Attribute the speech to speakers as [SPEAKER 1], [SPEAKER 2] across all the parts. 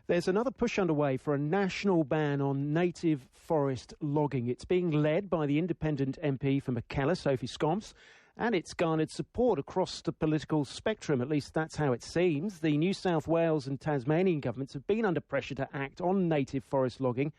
[SPEAKER 1] There's another push underway for a national ban on native forest logging. It's being led by the independent MP for Mackellar, Sophie Scamps, and it's garnered support across the political spectrum. At least that's how it seems. The New South Wales and Tasmanian governments have been under pressure to act on native forest logging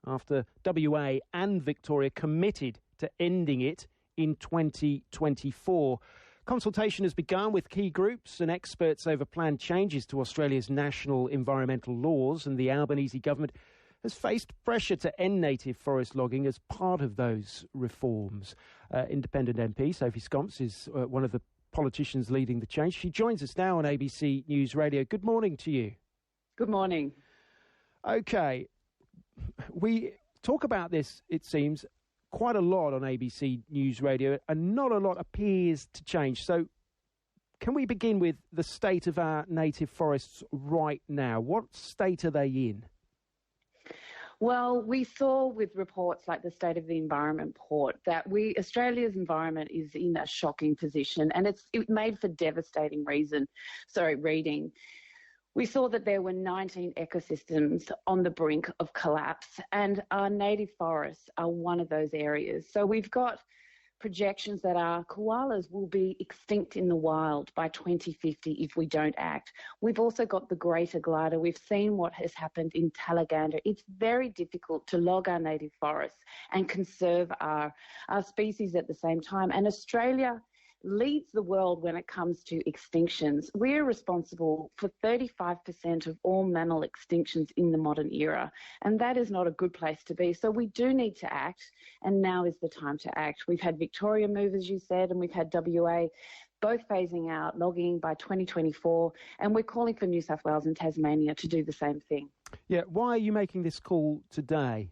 [SPEAKER 1] after WA and Victoria committed to ending it in 2024. Consultation has begun with key groups and experts over planned changes to Australia's national environmental laws, and the Albanese government has faced pressure to end native forest logging as part of those reforms. Independent MP Sophie Scamps is one of the politicians leading the change. She joins us now on ABC News Radio. Good morning to you.
[SPEAKER 2] Good morning.
[SPEAKER 1] OK, we talk about this, it seems, quite a lot on ABC News Radio, and not a lot appears to change. So can we begin with the state of our native forests right now? What state are they in?
[SPEAKER 2] Well, we saw with reports like the State of the Environment report that Australia's environment is in a shocking position, and it's made for devastating reading. We saw that there were 19 ecosystems on the brink of collapse, and our native forests are one of those areas. So we've got projections that our koalas will be extinct in the wild by 2050 if we don't act. We've also got the greater glider. We've seen what has happened in Talaganda. It's very difficult to log our native forests and conserve our species at the same time. And Australia leads the world when it comes to extinctions. We're responsible for 35% of all mammal extinctions in the modern era, and that is not a good place to be. So we do need to act, and now is the time to act. We've had Victoria move, as you said, and we've had WA both phasing out logging by 2024, and we're calling for New South Wales and Tasmania to do the same thing.
[SPEAKER 1] Yeah, why are you making this call today?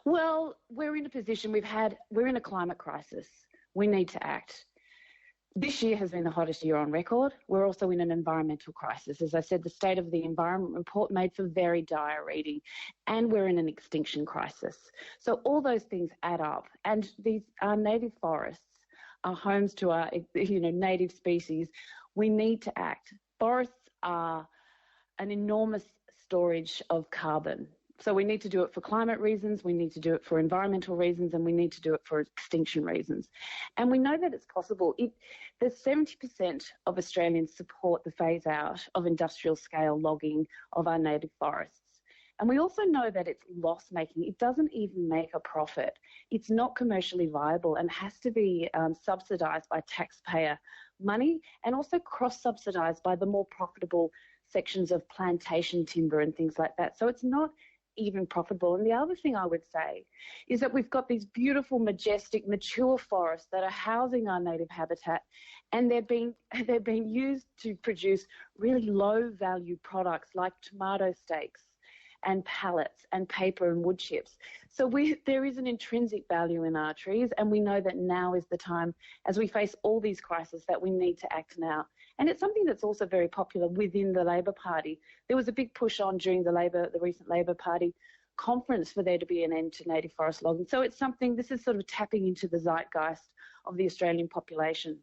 [SPEAKER 2] Well, we're in a position, we're in a climate crisis. We need to act. This year has been the hottest year on record. We're also in an environmental crisis. As I said, the State of the Environment report made for very dire reading, and we're in an extinction crisis. So all those things add up, and our native forests are homes to our native species. We need to act. Forests are an enormous storage of carbon. So we need to do it for climate reasons, we need to do it for environmental reasons, and we need to do it for extinction reasons. And we know that it's possible. There's 70% of Australians support the phase-out of industrial-scale logging of our native forests. And we also know that it's loss-making. It doesn't even make a profit. It's not commercially viable and has to be subsidised by taxpayer money, and also cross-subsidised by the more profitable sections of plantation timber and things like that. So it's not even profitable. And the other thing I would say is that we've got these beautiful, majestic, mature forests that are housing our native habitat, and they're being used to produce really low-value products like tomato steaks and pallets and paper and wood chips. So there is an intrinsic value in our trees, and we know that now is the time, as we face all these crises, that we need to act now. And it's something that's also very popular within the Labor Party. There was a big push on during the recent Labor Party conference for there to be an end to native forest logging. So it's something, this is sort of tapping into the zeitgeist of the Australian population.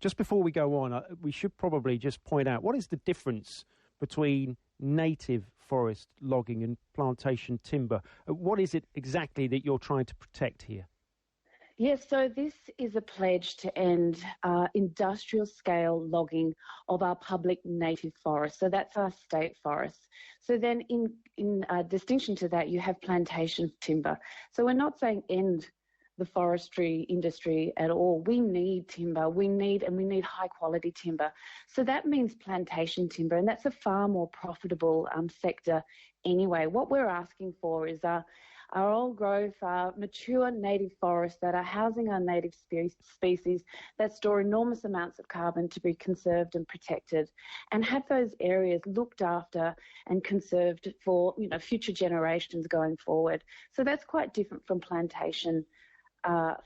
[SPEAKER 1] Just before we go on, we should probably just point out, what is the difference between native forest logging and plantation timber? What is it exactly that you're trying to protect here?
[SPEAKER 2] Yes, so this is a pledge to end industrial-scale logging of our public native forests. So that's our state forests. So then in distinction to that, you have plantation timber. So we're not saying end the forestry industry at all. We need timber. We need high-quality timber. So that means plantation timber, and that's a far more profitable sector anyway. What we're asking for is our old growth, our mature native forests that are housing our native species that store enormous amounts of carbon to be conserved and protected, and have those areas looked after and conserved for future generations going forward. So that's quite different from plantation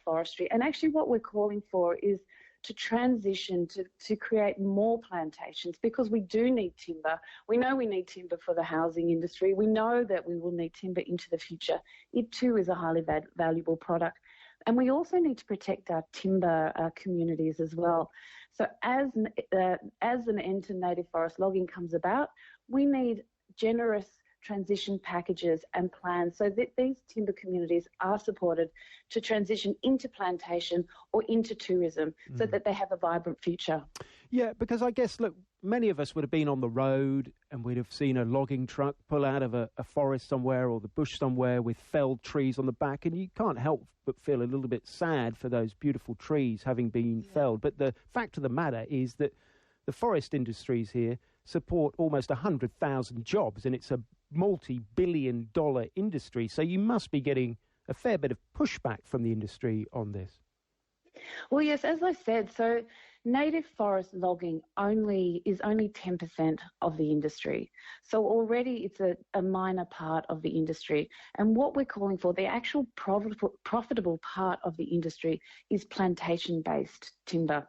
[SPEAKER 2] forestry. And actually what we're calling for is to transition to create more plantations, because we do need timber. We know we need timber for the housing industry. We know that we will need timber into the future. It too is a highly valuable product. And we also need to protect our timber communities as well. So as an end to native forest logging comes about, we need generous transition packages and plans so that these timber communities are supported to transition into plantation or into tourism so that they have a vibrant future.
[SPEAKER 1] Yeah, because I guess, look, many of us would have been on the road and we'd have seen a logging truck pull out of a forest somewhere or the bush somewhere with felled trees on the back, and you can't help but feel a little bit sad for those beautiful trees having been felled. But the fact of the matter is that the forest industries here support almost 100,000 jobs, and it's a multi-billion-dollar industry, so you must be getting a fair bit of pushback from the industry on this.
[SPEAKER 2] Well, yes, as I said, so native forest logging is only 10% of the industry. So already it's a minor part of the industry. And what we're calling for, the actual profitable part of the industry, is plantation-based timber.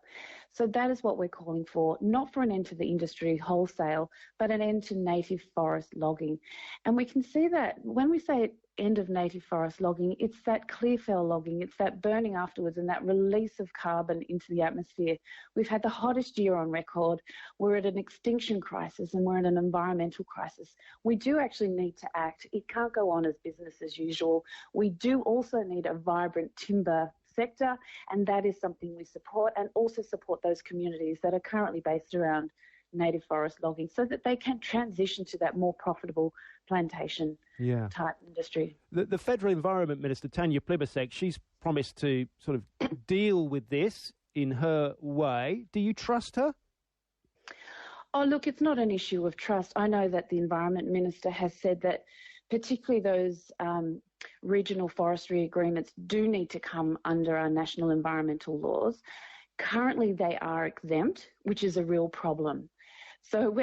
[SPEAKER 2] So that is what we're calling for, not for an end to the industry wholesale, but an end to native forest logging. And we can see that when we say end of native forest logging, it's that clear fell logging, it's that burning afterwards and that release of carbon into the atmosphere. We've had the hottest year on record. We're at an extinction crisis and we're in an environmental crisis. We do actually need to act. It can't go on as business as usual. We do also need a vibrant timber sector, and that is something we support, and also support those communities that are currently based around native forest logging so that they can transition to that more profitable plantation type industry.
[SPEAKER 1] The Federal Environment Minister, Tanya Plibersek, she's promised to sort of deal with this in her way. Do you trust her?
[SPEAKER 2] Oh, look, it's not an issue of trust. I know that the Environment Minister has said that particularly those regional forestry agreements do need to come under our national environmental laws. Currently, they are exempt, which is a real problem. So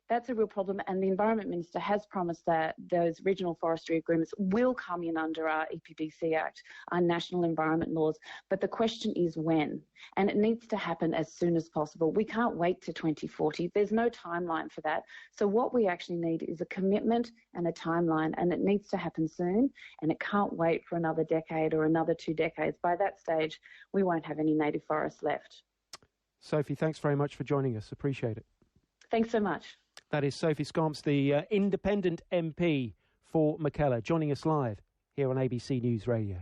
[SPEAKER 2] that's a real problem, and the Environment Minister has promised that those regional forestry agreements will come in under our EPBC Act, our national environment laws. But the question is when, and it needs to happen as soon as possible. We can't wait to 2040. There's no timeline for that. So what we actually need is a commitment and a timeline, and it needs to happen soon, and it can't wait for another decade or another 2 decades. By that stage, we won't have any native forests left.
[SPEAKER 1] Sophie, thanks very much for joining us. Appreciate it.
[SPEAKER 2] Thanks so much.
[SPEAKER 1] That is Sophie Scamps, the independent MP for Mackellar, joining us live here on ABC News Radio.